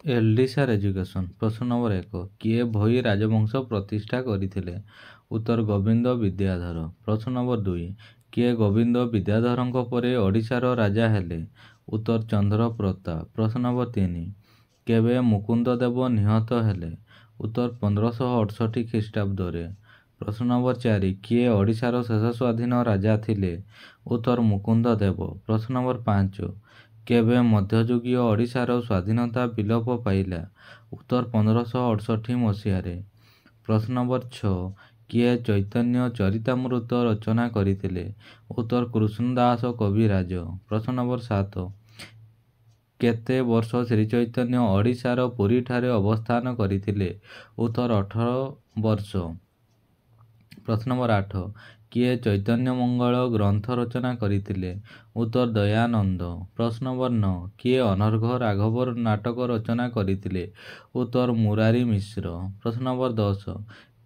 एलडीसार education. प्रश्न number 1 किए भोई राजवंश प्रतिष्ठा करथिले? उत्तर गोविंद विद्याधर। प्रश्न नंबर 2 किए गोविंद विद्याधरଙ୍କ ପରେ ଓଡ଼ିଶାର ରାଜା ହେଲେ? उत्तर ଚନ୍ଦ୍ର ପ୍ରତାପ। ପ୍ରଶ୍ନ ନମ୍ବର 3 କେବେ ମୁକୁନ୍ଦ ଦେବ ନିହତ ହେଲେ? उत्तर 1568 ଖ୍ରୀଷ୍ଟାବ୍ଦରେ। ପ୍ରଶ୍ନ ନମ୍ବର 4 କିଏ ଓଡ଼ିଶାର ଶେଷ ସ୍ୱାଧୀନ ରାଜା ଥିଲେ? उत्तर ମୁକୁନ୍ଦ ଦେବ। ପ୍ରଶ୍ନ ନମ୍ବର 5 କେବେ ମଧ୍ୟଯୁଗୀୟ ଓଡ଼ିଶାର ସ୍ୱାଧୀନତା ବିଲୋପ ପାଇଲା? उत्तर 1568 ମସିହାରେ। ପ୍ରଶ୍ନ ନମ୍ବର 6 କିଏ ଚୈତନ୍ୟ ଚରିତାମୃତ ରଚନା କରିଥିଲେ? उत्तर କୃଷ୍ଣଦାସ କବିରାଜ। ପ୍ରଶ୍ନ ନମ୍ବର 7 କେତେ ବର୍ଷ ଶ୍ରୀଚୈତନ୍ୟ ଓଡ଼ିଶାର ପୁରୀଠାରେ ଅବସ୍ଥାନ କରିଥିଲେ? उत्तर 18 ବର୍ଷ। ପ୍ରଶ୍ନ ନମ୍ବର 8 କିଏ ଚୈତନ୍ୟ ମଙ୍ଗଳ ଗ୍ରନ୍ଥ ରଚନା କରିଥିଲେ? उत्तर ଦୟାନନ୍ଦ। ପ୍ରଶ୍ନ ନମ୍ବର 9 କିଏ ଅନର୍ଘ ରାଘବ ନାଟକ ରଚନା କରିଥିଲେ? उत्तर ମୁରାରୀ ମିଶ୍ର। ପ୍ରଶ୍ନ ନମ୍ବର 10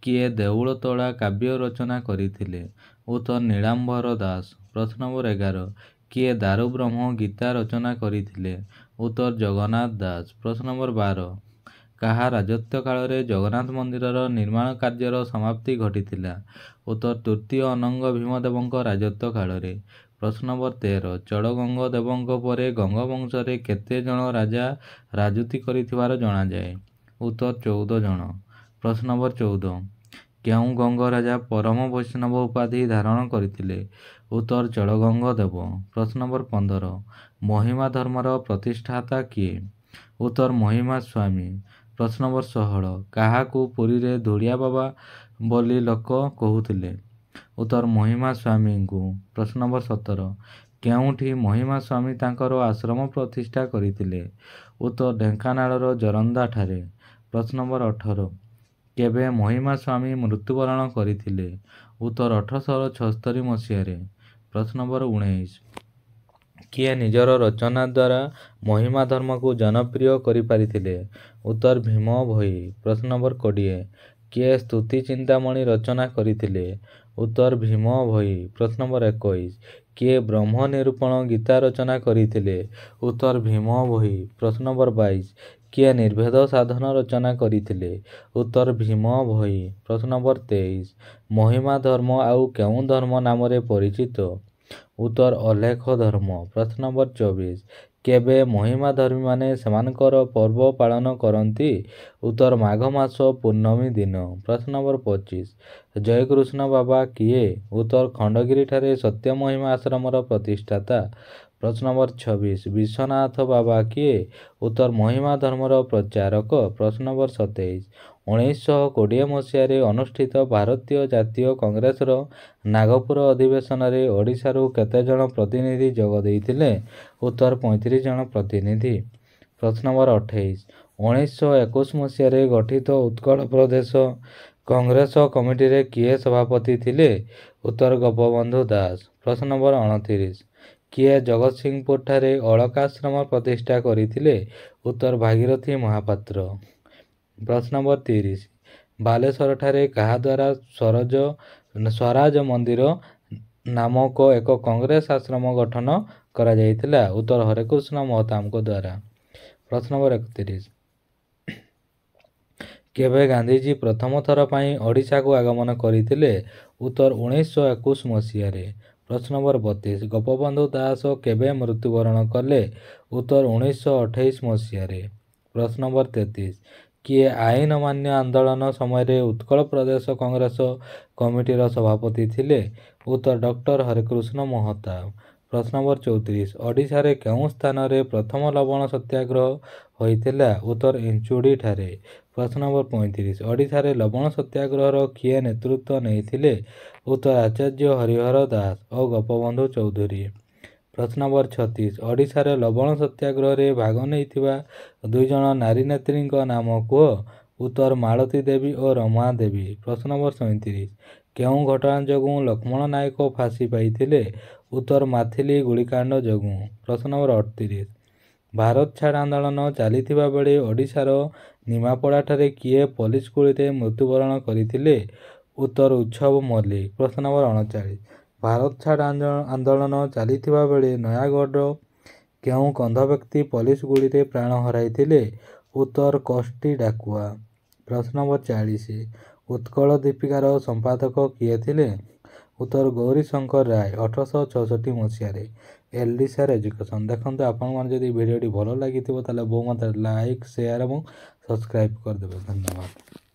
କିଏ ଦେଉଳତଳା କାବ୍ୟ ରଚନା କରିଥିଲେ? उत्तर ନୀଳାମ୍ବର ଦାସ। ପ୍ରଶ୍ନ ନମ୍ବର 11 କିଏ ଦାରୁବ୍ରହ୍ମ ଗୀତା ରଚନା କରିଥିଲେ? उत्तर ଜଗନ୍ନାଥ ଦାସ। ପ୍ରଶ୍ନ ନମ୍ବର 12 କାହା ରାଜତ୍ୱ କାଳରେ ଜଗନ୍ନାଥ ମନ୍ଦିରର ନିର୍ମାଣ କାର୍ଯ୍ୟର ସମାପ୍ତି ଘଟିଥିଲା? उत्तर ତୃତୀୟ ଅନଙ୍ଗ ଭୀମଦେବଙ୍କ ରାଜତ୍ୱ କାଳରେ। ପ୍ରଶ୍ନ ନମ୍ବର 13 ଚଡ଼ଗଙ୍ଗ ଦେବଙ୍କ ପରେ ଗଙ୍ଗବଂଶରେ କେତେ ଜଣ ରାଜା ରାଜୁତି କରିଥିବାର ଜଣାଯାଏ? उत्तर 14 ଜଣ। ପ୍ରଶ୍ନ ନମ୍ବର 14 କେଉଁ ଗଙ୍ଗ ରାଜା ପରମ ବୈଷ୍ଣବ ଉପାଧି ଧାରଣ କରିଥିଲେ? उत्तर ଚଡ଼ଗଙ୍ଗ ଦେବ। ପ୍ରଶ୍ନ ନମ୍ବର 15 ମହିମା ଧର୍ମର ପ୍ରତିଷ୍ଠାତା କିଏ? उत्तर ମହିମା ସ୍ୱାମୀ। ପ୍ରଶ୍ନ ନମ୍ବର 16 କାହାକୁ ପୁରୀରେ ଧୂଳିଆ ବାବା ବୋଲି ଲୋକ କହୁଥିଲେ? उत्तर ମହିମା ସ୍ୱାମୀଙ୍କୁ। ପ୍ରଶ୍ନ ନମ୍ବର 17 କେଉଁଠି ମହିମା ସ୍ୱାମୀ ତାଙ୍କର ଆଶ୍ରମ ପ୍ରତିଷ୍ଠା କରିଥିଲେ? उत्तर ଢେଙ୍କାନାଳର ଜୋରନ୍ଦାଠାରେ। ପ୍ରଶ୍ନ ନମ୍ବର 18 କେବେ ମହିମା ସ୍ୱାମୀ ମୃତ୍ୟୁବରଣ କରିଥିଲେ? उत्तर 1876 ମସିହାରେ। ପ୍ରଶ୍ନ ନମ୍ବର 19 କିଏ ନିଜର ରଚନା ଦ୍ୱାରା ମହିମା ଧର୍ମକୁ ଜନପ୍ରିୟ କରିପାରିଥିଲେ? उत्तर ଭୀମ ଭୋଇ। ପ୍ରଶ୍ନ ନମ୍ବର 20 କିଏ ସ୍ତୁତି ଚିନ୍ତାମଣି ରଚନା କରିଥିଲେ? उत्तर ଭୀମ ଭୋଇ। ପ୍ରଶ୍ନ ନମ୍ବର 21 କିଏ ବ୍ରହ୍ମ ନିରୂପଣ ଗୀତା ରଚନା କରିଥିଲେ? उत्तर ଭୀମ ଭୋଇ। ପ୍ରଶ୍ନ ନମ୍ବର 22 କିଏ ନିର୍ଭେଦ ସାଧନ ରଚନା କରିଥିଲେ? उत्तर ଭୀମ ଭୋଇ। ପ୍ରଶ୍ନ ନମ୍ବର 23 ମହିମା ଧର୍ମ ଆଉ କେଉଁ ଧର୍ମ ନାମରେ ପରିଚିତ? उत्तर ଅଲେଖ ଧର୍ମ। ପ୍ରଶ୍ନ ନମ୍ବର 24 କେବେ ମହିମା ଧର୍ମୀମାନେ ସେମାନଙ୍କର ପର୍ବ ପାଳନ କରନ୍ତି? उत्तर ମାଘ ମାସ ପୂର୍ଣ୍ଣମୀ ଦିନ। ପ୍ରଶ୍ନ ନମ୍ବର 25 ଜୟକୃଷ୍ଣ ବାବା କିଏ? उत्तर ଖଣ୍ଡଗିରିଠାରେ ସତ୍ୟ ମହିମା ଆଶ୍ରମର ପ୍ରତିଷ୍ଠାତା। ପ୍ରଶ୍ନ ନମ୍ବର 26 ବିଶ୍ୱନାଥ ବାବା କିଏ? उत्तर ମହିମା ଧର୍ମର ପ୍ରଚାରକ। ପ୍ରଶ୍ନ ନମ୍ବର 27 1920 ମସିହାରେ ଅନୁଷ୍ଠିତ ଭାରତୀୟ ଜାତୀୟ କଂଗ୍ରେସର ନାଗପୁର ଅଧିବେଶନରେ ଓଡ଼ିଶାରୁ କେତେ ଜଣ ପ୍ରତିନିଧି ଯୋଗ ଦେଇଥିଲେ? उत्तर 35 ଜଣ ପ୍ରତିନିଧି। ପ୍ରଶ୍ନ ନମ୍ବର 28 1921 ମସିହାରେ ଗଠିତ ଉତ୍କଳ ପ୍ରଦେଶ କଂଗ୍ରେସ କମିଟିରେ କିଏ ସଭାପତି ଥିଲେ? उत्तर ଗୋପବନ୍ଧୁ ଦାସ। ପ୍ରଶ୍ନ ନମ୍ବର 29 କିଏ ଜଗତସିଂହପୁରଠାରେ ଅଳକାଶ୍ରମ ପ୍ରତିଷ୍ଠା କରିଥିଲେ? उत्तर ଭାଗୀରଥୀ ମହାପାତ୍ର। ପ୍ରଶ୍ନ ନମ୍ବର 30 ବାଲେଶ୍ୱରଠାରେ କାହାଦ୍ୱାରା ସ୍ୱରାଜ ମନ୍ଦିର ନାମକ ଏକ କଂଗ୍ରେସ ଆଶ୍ରମ ଗଠନ କରାଯାଇଥିଲା? उत्तर ହରେକୃଷ୍ଣ ମହତାବଙ୍କ ଦ୍ୱାରା। ପ୍ରଶ୍ନ ନମ୍ବର 31 କେବେ ଗାନ୍ଧିଜୀ ପ୍ରଥମ ଥର ପାଇଁ ଓଡ଼ିଶାକୁ ଆଗମନ କରିଥିଲେ? उत्तर 1921 ମସିହାରେ। ପ୍ରଶ୍ନ ନମ୍ବର 32 ଗୋପବନ୍ଧୁ ଦାସ କେବେ ମୃତ୍ୟୁବରଣ କଲେ? उत्तर 1928 ମସିହାରେ। ପ୍ରଶ୍ନ ନମ୍ବର 33 କିଏ ଆଇନ ଅମାନ୍ୟ ଆନ୍ଦୋଳନ ସମୟରେ ଉତ୍କଳ ପ୍ରଦେଶ କଂଗ୍ରେସ କମିଟିର ସଭାପତି ଥିଲେ? उत्तर ଡକ୍ଟର ହରେକୃଷ୍ଣ ମହତାବ। ପ୍ରଶ୍ନ ନମ୍ବର 34 ଓଡ଼ିଶାରେ କେଉଁ ସ୍ଥାନରେ ପ୍ରଥମ ଲବଣ ସତ୍ୟାଗ୍ରହ ହୋଇଥିଲା? उत्तर ଇଞ୍ଚୁଡ଼ିଠାରେ। ପ୍ରଶ୍ନ ନମ୍ବର 35 ଓଡ଼ିଶାରେ ଲବଣ ସତ୍ୟାଗ୍ରହର କିଏ ନେତୃତ୍ୱ ନେଇଥିଲେ? उत्तर ଆଚାର୍ଯ୍ୟ ହରିହର ଦାସ ଓ ଗୋପବନ୍ଧୁ ଚୌଧୁରୀ। ପ୍ରଶ୍ନ ନମ୍ବର 36 ଓଡ଼ିଶାରେ ଲବଣ ସତ୍ୟାଗ୍ରହରେ ଭାଗ ନେଇଥିବା ଦୁଇ ଜଣ ନାରୀ ନେତ୍ରୀଙ୍କ ନାମ କୁହ? उत्तर ମାଳତୀ ଦେବୀ ଓ ରମା ଦେବୀ। ପ୍ରଶ୍ନ ନମ୍ବର 37 କେଉଁ ଘଟଣା ଯୋଗୁଁ ଲକ୍ଷ୍ମଣ ନାୟକ ଫାଶୀ ପାଇଥିଲେ? उत्तर ମାଥିଲି ଗୁଳିକାଣ୍ଡ ଯୋଗୁଁ। ପ୍ରଶ୍ନ ନମ୍ବର 38 ଭାରତ ଛାଡ଼ ଆନ୍ଦୋଳନ ଚାଲିଥିବା ବେଳେ ଓଡ଼ିଶାର ନିମାପଡ଼ାଠାରେ କିଏ ପୋଲିସ ଗୁଳିରେ ମୃତ୍ୟୁବରଣ କରିଥିଲେ? उत्तर ଉତ୍ସବ ମଲ୍ଲିକ। ପ୍ରଶ୍ନ ନମ୍ବର 39 ଭାରତ ଛାଡ଼ ଆନ୍ଦୋଳନ ଚାଲିଥିବା ବେଳେ ନୟାଗଡ଼ର କେଉଁ କନ୍ଧ ବ୍ୟକ୍ତି ପୋଲିସ ଗୁଳିରେ ପ୍ରାଣ ହରାଇଥିଲେ? ଉତ୍ତର କଷ୍ଟି ଡାକୁଆ। ପ୍ରଶ୍ନ ନମ୍ବର 40 ଉତ୍କଳ ଦୀପିକାର ସମ୍ପାଦକ କିଏ ଥିଲେ? ଉତ୍ତର ଗୌରୀଶଙ୍କର ରାୟ 1864 ମସିହାରେ। ଏଲ୍ଡିସାର ଏଜୁକେସନ୍। ଦେଖନ୍ତୁ ଆପଣମାନେ ଯଦି ଭିଡ଼ିଓଟି ଭଲ ଲାଗିଥିବ ତାହେଲେ ବହୁ ମାତ୍ରାରେ ଲାଇକ୍ ସେୟାର ଏବଂ ସବସ୍କ୍ରାଇବ୍ କରିଦେବେ। ଧନ୍ୟବାଦ।